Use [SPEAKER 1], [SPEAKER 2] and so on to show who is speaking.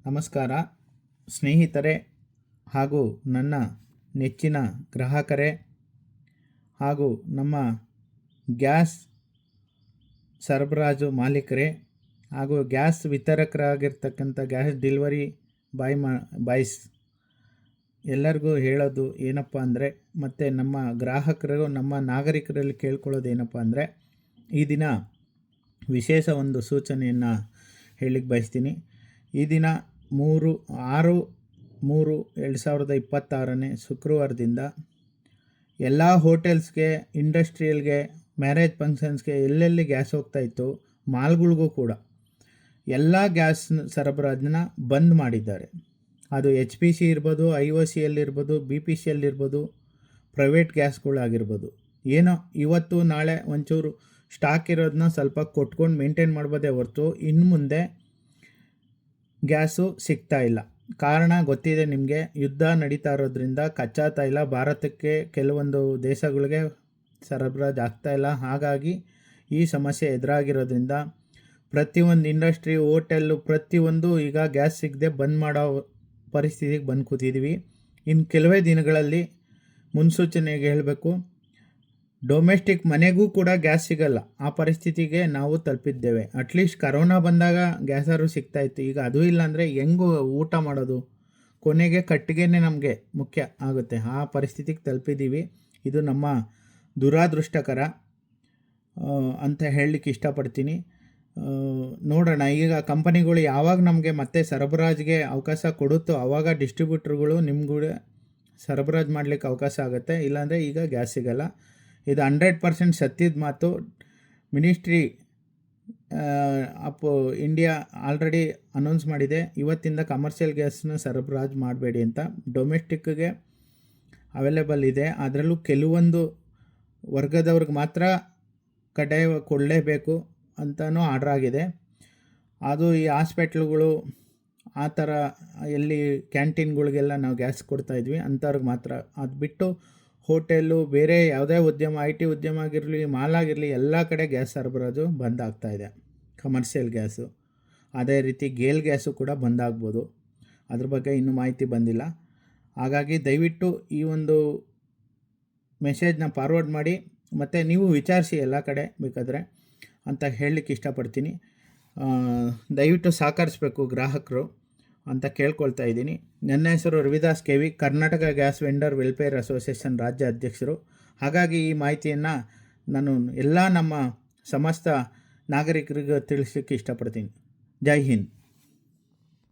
[SPEAKER 1] ನಮಸ್ಕಾರ ಸ್ನೇಹಿತರೆ ಹಾಗೂ ನನ್ನ ನೆಚ್ಚಿನ ಗ್ರಾಹಕರೇ ಹಾಗೂ ನಮ್ಮ ಗ್ಯಾಸ್ ಸರಬರಾಜು ಮಾಲೀಕರೇ ಹಾಗೂ ಗ್ಯಾಸ್ ವಿತರಕರಾಗಿರ್ತಕ್ಕಂಥ ಗ್ಯಾಸ್ ಡೆಲಿವರಿ ಬಾಯ್ಸ್ ಎಲ್ಲರಿಗೂ ಹೇಳೋದು ಏನಪ್ಪ ಅಂದರೆ, ಮತ್ತು ನಮ್ಮ ಗ್ರಾಹಕರು ನಮ್ಮ ನಾಗರಿಕರಲ್ಲಿ ಕೇಳ್ಕೊಳ್ಳೋದು ಏನಪ್ಪ ಅಂದರೆ, ಈ ದಿನ ವಿಶೇಷ ಒಂದು ಸೂಚನೆಯನ್ನು ಹೇಳಲಿಕ್ಕೆ ಬಯಸ್ತೀನಿ. ಈ ದಿನ 3/6/2026 ಶುಕ್ರವಾರದಿಂದ ಎಲ್ಲ ಹೋಟೆಲ್ಸ್ಗೆ, ಇಂಡಸ್ಟ್ರಿಯಲ್ಗೆ, ಮ್ಯಾರೇಜ್ ಫಂಕ್ಷನ್ಸ್ಗೆ ಎಲ್ಲೆಲ್ಲಿ ಗ್ಯಾಸ್ ಹೋಗ್ತಾಯಿತ್ತು, ಮಾಲ್ಗಳಿಗೂ ಕೂಡ ಎಲ್ಲ ಗ್ಯಾಸ್ ಸರಬರಾಜನ್ನ ಬಂದ್ ಮಾಡಿದ್ದಾರೆ. ಅದು HPC ಇರ್ಬೋದು, IOCL ಇರ್ಬೋದು, BPCL ಇರ್ಬೋದು, ಪ್ರೈವೇಟ್ ಗ್ಯಾಸ್ಗಳಾಗಿರ್ಬೋದು. ಏನೋ ಇವತ್ತು ನಾಳೆ ಒಂಚೂರು ಸ್ಟಾಕ್ ಇರೋದನ್ನ ಸ್ವಲ್ಪ ಕೊಟ್ಕೊಂಡು ಮೇಂಟೈನ್ ಮಾಡ್ಬೋದೇ ಹೊರತು ಇನ್ನು ಮುಂದೆ ಗ್ಯಾಸು ಸಿಗ್ತಾ ಇಲ್ಲ. ಕಾರಣ ಗೊತ್ತಿದೆ ನಿಮಗೆ, ಯುದ್ಧ ನಡೀತಾ ಇರೋದ್ರಿಂದ ಕಚ್ಚಾ ತೈಲ ಭಾರತಕ್ಕೆ ಕೆಲವೊಂದು ದೇಶಗಳಿಗೆ ಸರಬರಾಜು ಆಗ್ತಾಯಿಲ್ಲ. ಹಾಗಾಗಿ ಈ ಸಮಸ್ಯೆ ಎದುರಾಗಿರೋದ್ರಿಂದ ಪ್ರತಿಯೊಂದು ಇಂಡಸ್ಟ್ರಿ, ಹೋಟೆಲ್ಲು ಪ್ರತಿಯೊಂದು ಈಗ ಗ್ಯಾಸ್ ಸಿಗದೆ ಬಂದ್ ಮಾಡೋ ಪರಿಸ್ಥಿತಿಗೆ ಬಂದು ಕೂತಿದ್ದೀವಿ. ಇನ್ನು ಕೆಲವೇ ದಿನಗಳಲ್ಲಿ ಮುನ್ಸೂಚನೆಗೆ ಹೇಳಬೇಕು, ಡೊಮೆಸ್ಟಿಕ್ ಮನೆಗೂ ಕೂಡ ಗ್ಯಾಸ್ ಸಿಗಲ್ಲ, ಆ ಪರಿಸ್ಥಿತಿಗೆ ನಾವು ತಲುಪಿದ್ದೇವೆ. ಅಟ್ಲೀಸ್ಟ್ ಕರೋನಾ ಬಂದಾಗ ಗ್ಯಾಸಾರು ಸಿಗ್ತಾಯಿತ್ತು, ಈಗ ಅದೂ ಇಲ್ಲಾಂದರೆ ಹೆಂಗೂ ಊಟ ಮಾಡೋದು? ಕೊನೆಗೆ ಕಟ್ಟಿಗೆನೇ ನಮಗೆ ಮುಖ್ಯ ಆಗುತ್ತೆ. ಆ ಪರಿಸ್ಥಿತಿಗೆ ತಲುಪಿದ್ದೀವಿ. ಇದು ನಮ್ಮ ದುರಾದೃಷ್ಟಕರ ಅಂತ ಹೇಳಲಿಕ್ಕೆ ಇಷ್ಟಪಡ್ತೀನಿ. ನೋಡೋಣ, ಈಗ ಕಂಪನಿಗಳು ಯಾವಾಗ ನಮಗೆ ಮತ್ತೆ ಸರಬರಾಜಿಗೆ ಅವಕಾಶ ಕೊಡುತ್ತೋ ಆವಾಗ ಡಿಸ್ಟ್ರಿಬ್ಯೂಟ್ರುಗಳು ನಿಮ್ಗೂ ಸರಬರಾಜು ಮಾಡಲಿಕ್ಕೆ ಅವಕಾಶ ಆಗುತ್ತೆ. ಇಲ್ಲಾಂದರೆ ಈಗ ಗ್ಯಾಸ್ ಸಿಗಲ್ಲ. ಇದು 100% ಸತ್ಯದ ಮಾತು. Ministry of India already announce ಮಾಡಿದೆ, ಇವತ್ತಿಂದ ಕಮರ್ಷಿಯಲ್ ಗ್ಯಾಸ್ನ ಸರಬರಾಜು ಮಾಡಬೇಡಿ ಅಂತ. ಡೊಮೆಸ್ಟಿಕ್ಗೆ ಅವೈಲೇಬಲ್ ಇದೆ, ಅದರಲ್ಲೂ ಕೆಲವೊಂದು ವರ್ಗದವ್ರಿಗೆ ಮಾತ್ರ ಕಡ್ಡಾಯ ಕೊಡಲೇಬೇಕು ಅಂತಲೂ ಆರ್ಡ್ರ್ ಆಗಿದೆ. ಅದು ಈ ಹಾಸ್ಪಿಟ್ಲುಗಳು ಆ ಥರ ಎಲ್ಲಿ ಕ್ಯಾಂಟೀನ್ಗಳಿಗೆಲ್ಲ ನಾವು ಗ್ಯಾಸ್ ಕೊಡ್ತಾಯಿದ್ವಿ ಅಂಥವ್ರಿಗೆ ಮಾತ್ರ. ಅದು ಬಿಟ್ಟು ಹೋಟೆಲ್ಲು, ಬೇರೆ ಯಾವುದೇ ಉದ್ಯಮ, IT ಉದ್ಯಮ ಆಗಿರಲಿ, ಮಾಲ್ ಆಗಿರಲಿ, ಎಲ್ಲ ಕಡೆ ಗ್ಯಾಸ್ ಸರಬರಾಜು ಬಂದ್ ಆಗ್ತಾಯಿದೆ, ಕಮರ್ಷಿಯಲ್ ಗ್ಯಾಸು. ಅದೇ ರೀತಿ ಗೇಲ್ ಗ್ಯಾಸು ಕೂಡ ಬಂದಾಗ್ಬೋದು. ಅದ್ರ ಬಗ್ಗೆ ಇನ್ನೂ ಮಾಹಿತಿ ಬಂದಿಲ್ಲ. ಹಾಗಾಗಿ ದಯವಿಟ್ಟು ಈ ಒಂದು ಮೆಸೇಜ್ನ ಫಾರ್ವರ್ಡ್ ಮಾಡಿ, ಮತ್ತು ನೀವು ವಿಚಾರಿಸಿ ಎಲ್ಲ ಕಡೆ ಬೇಕಾದರೆ ಅಂತ ಹೇಳಲಿಕ್ಕೆ ಇಷ್ಟಪಡ್ತೀನಿ. ದಯವಿಟ್ಟು ಸಹಕರಿಸಬೇಕು ಗ್ರಾಹಕರು ಅಂತ ಕೇಳ್ಕೊಳ್ತಾ ಇದ್ದೀನಿ. ನನ್ನ ಹೆಸರು Ravidas KV, Karnataka gas vendor welfare association ರಾಜ್ಯ ಅಧ್ಯಕ್ಷರು. ಹಾಗಾಗಿ ಈ ಮಾಹಿತಿಯನ್ನು ನಾನು ಎಲ್ಲ ನಮ್ಮ ಸಮಸ್ತ ನಾಗರಿಕರಿಗೆ ತಿಳಿಸಲಿಕ್ಕೆ ಇಷ್ಟಪಡ್ತೀನಿ. ಜೈ ಹಿಂದ್.